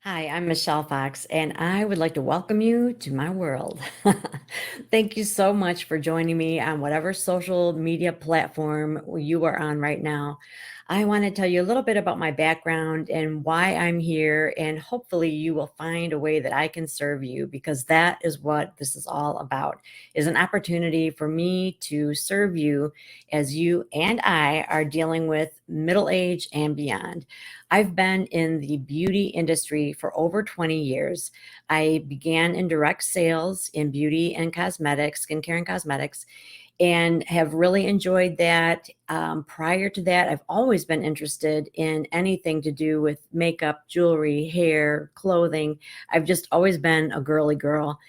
Hi, I'm Michelle Fox, and I would like to welcome you to my world. Thank you so much for joining me on whatever social media platform you are on right now. I want to tell you a little bit about my background and why I'm here, and hopefully you will find a way that I can serve you because that is what this is all about, is an opportunity for me to serve you as you and I are dealing with middle age and beyond. I've been in the beauty industry for over 20 years. I began in direct sales in beauty and cosmetics, skincare and cosmetics, and have really enjoyed that. Prior to that, I've always been interested in anything to do with makeup, jewelry, hair, clothing. I've just always been a girly girl.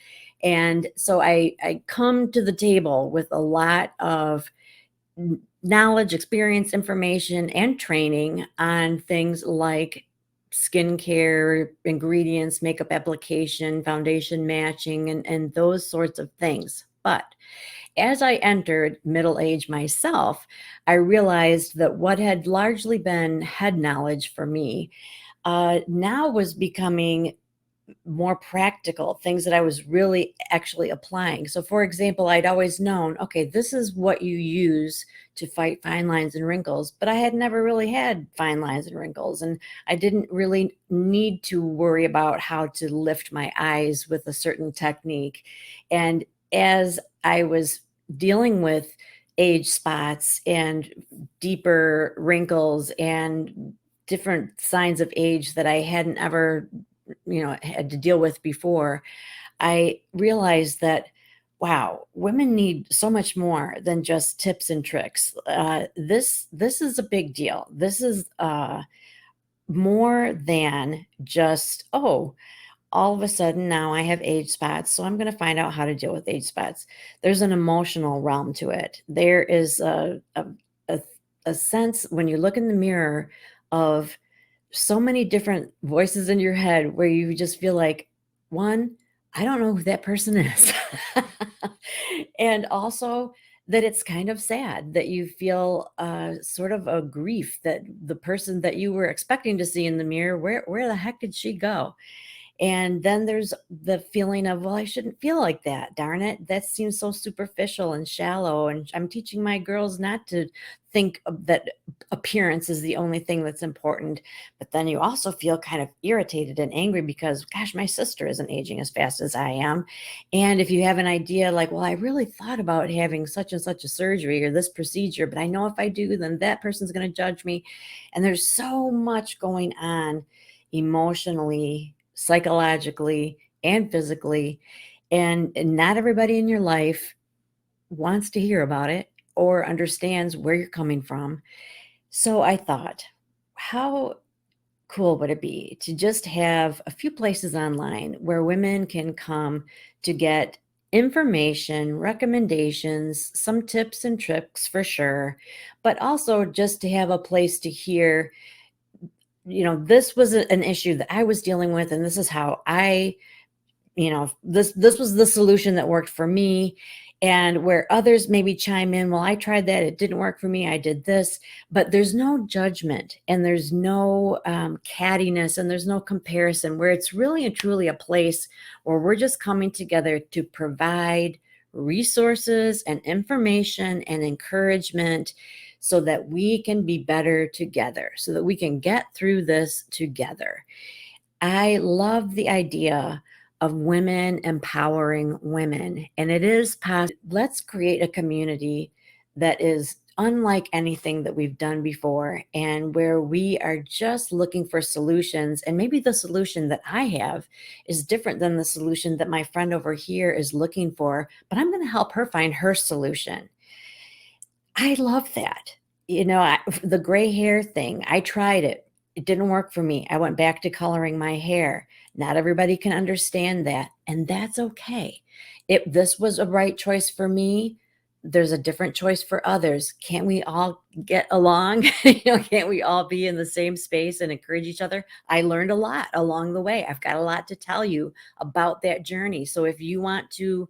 And so I come to the table with a lot of knowledge, experience, information, and training on things like skincare, ingredients, makeup application, foundation matching, and those sorts of things. But as I entered middle age myself, I realized that what had largely been head knowledge for me now was becoming more practical things that I was really actually applying. So, for example, I'd always known, okay, this is what you use to fight fine lines and wrinkles, but I had never really had fine lines and wrinkles. And I didn't really need to worry about how to lift my eyes with a certain technique. And as I was dealing with age spots and deeper wrinkles and different signs of age that I hadn't ever had to deal with before, I realized that, wow, women need so much more than just tips and tricks. This is a big deal. This is more than just, oh, all of a sudden now I have age spots, so I'm going to find out how to deal with age spots. There's an emotional realm to it. There is a, a sense when you look in the mirror of so many different voices in your head where you just feel like, one, I don't know who that person is. And also that it's kind of sad that you feel sort of a grief that the person that you were expecting to see in the mirror, where the heck did she go? And then there's the feeling of, well, I shouldn't feel like that. Darn it. That seems so superficial and shallow. And I'm teaching my girls not to think that appearance is the only thing that's important. But then you also feel kind of irritated and angry because, gosh, my sister isn't aging as fast as I am. And if you have an idea like, well, I really thought about having such and such a surgery or this procedure, but I know if I do, then that person's going to judge me. And there's so much going on emotionally, psychologically, and physically. And not everybody in your life wants to hear about it or understands where you're coming from. So I thought, how cool would it be to just have a few places online where women can come to get information, recommendations, some tips and tricks for sure, but also just to have a place to hear, this was an issue that I was dealing with, and this is how this was the solution that worked for me. And where others maybe chime in, well, I tried that, it didn't work for me, I did this. But there's no judgment, and there's no cattiness, and there's no comparison, where it's really and truly a place where we're just coming together to provide resources and information and encouragement so that we can be better together, so that we can get through this together. I love the idea of women empowering women, and it is possible. Let's create a community that is unlike anything that we've done before, and where we are just looking for solutions. And maybe the solution that I have is different than the solution that my friend over here is looking for, but I'm going to help her find her solution. I love that. The gray hair thing, I tried it. It didn't work for me. I went back to coloring my hair. Not everybody can understand that, and that's okay. If this was a right choice for me, there's a different choice for others. Can't we all get along? Can't we all be in the same space and encourage each other? I learned a lot along the way. I've got a lot to tell you about that journey. So if you want to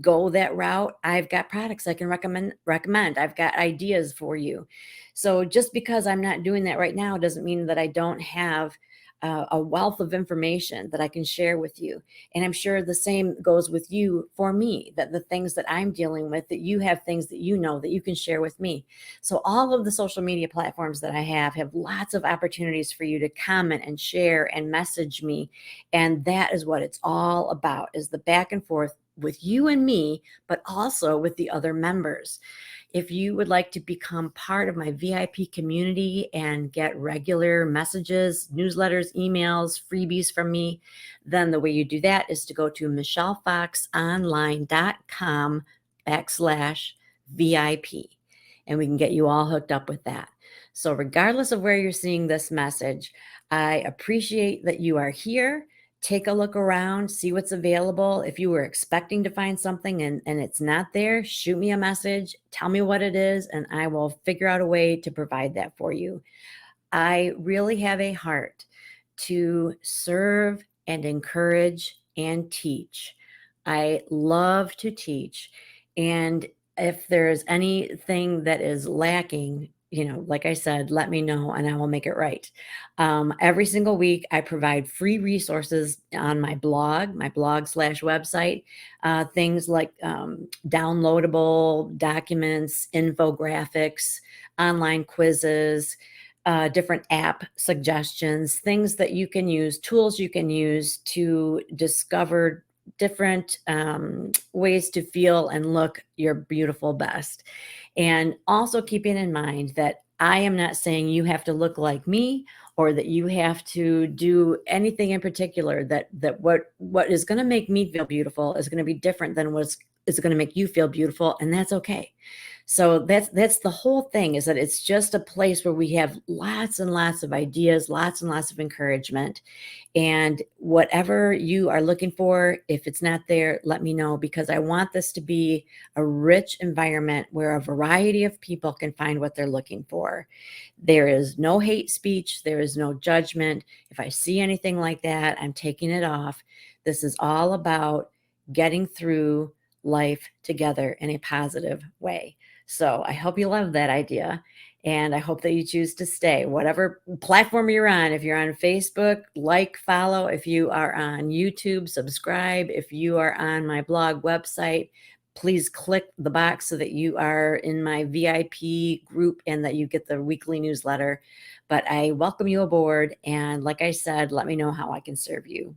go that route, I've got products I can recommend. I've got ideas for you. So just because I'm not doing that right now doesn't mean that I don't have a wealth of information that I can share with you. And I'm sure the same goes with you for me, that the things that I'm dealing with, that you have things that you know that you can share with me. So all of the social media platforms that I have lots of opportunities for you to comment and share and message me. And that is what it's all about, is the back and forth with you and me, but also with the other members. If you would like to become part of my VIP community and get regular messages, newsletters, emails, freebies from me, then the way you do that is to go to michellefoxonline.com/VIP, and we can get you all hooked up with that. So regardless of where you're seeing this message, I appreciate that you are here. Take a look around, see what's available. If you were expecting to find something and it's not there, shoot me a message, tell me what it is, and I will figure out a way to provide that for you. I really have a heart to serve and encourage and teach. I love to teach. And if there's anything that is lacking, like I said, let me know and I will make it right. Every single week, I provide free resources on my blog/website, things like downloadable documents, infographics, online quizzes, different app suggestions, things that you can use, tools you can use to discover different ways to feel and look your beautiful best. And also keeping in mind that I am not saying you have to look like me or that you have to do anything in particular, that what is going to make me feel beautiful is going to be different than what's is going to make you feel beautiful, and that's okay. So that's the whole thing, is that it's just a place where we have lots and lots of ideas, lots and lots of encouragement. And whatever you are looking for, if it's not there, let me know, because I want this to be a rich environment where a variety of people can find what they're looking for. There is no hate speech, there is no judgment. If I see anything like that, I'm taking it off. This is all about getting through life together in a positive way. So I hope you love that idea. And I hope that you choose to stay, whatever platform you're on. If you're on Facebook, like, follow. If you are on YouTube, subscribe. If you are on my blog website, please click the box so that you are in my VIP group and that you get the weekly newsletter. But I welcome you aboard. And like I said, let me know how I can serve you.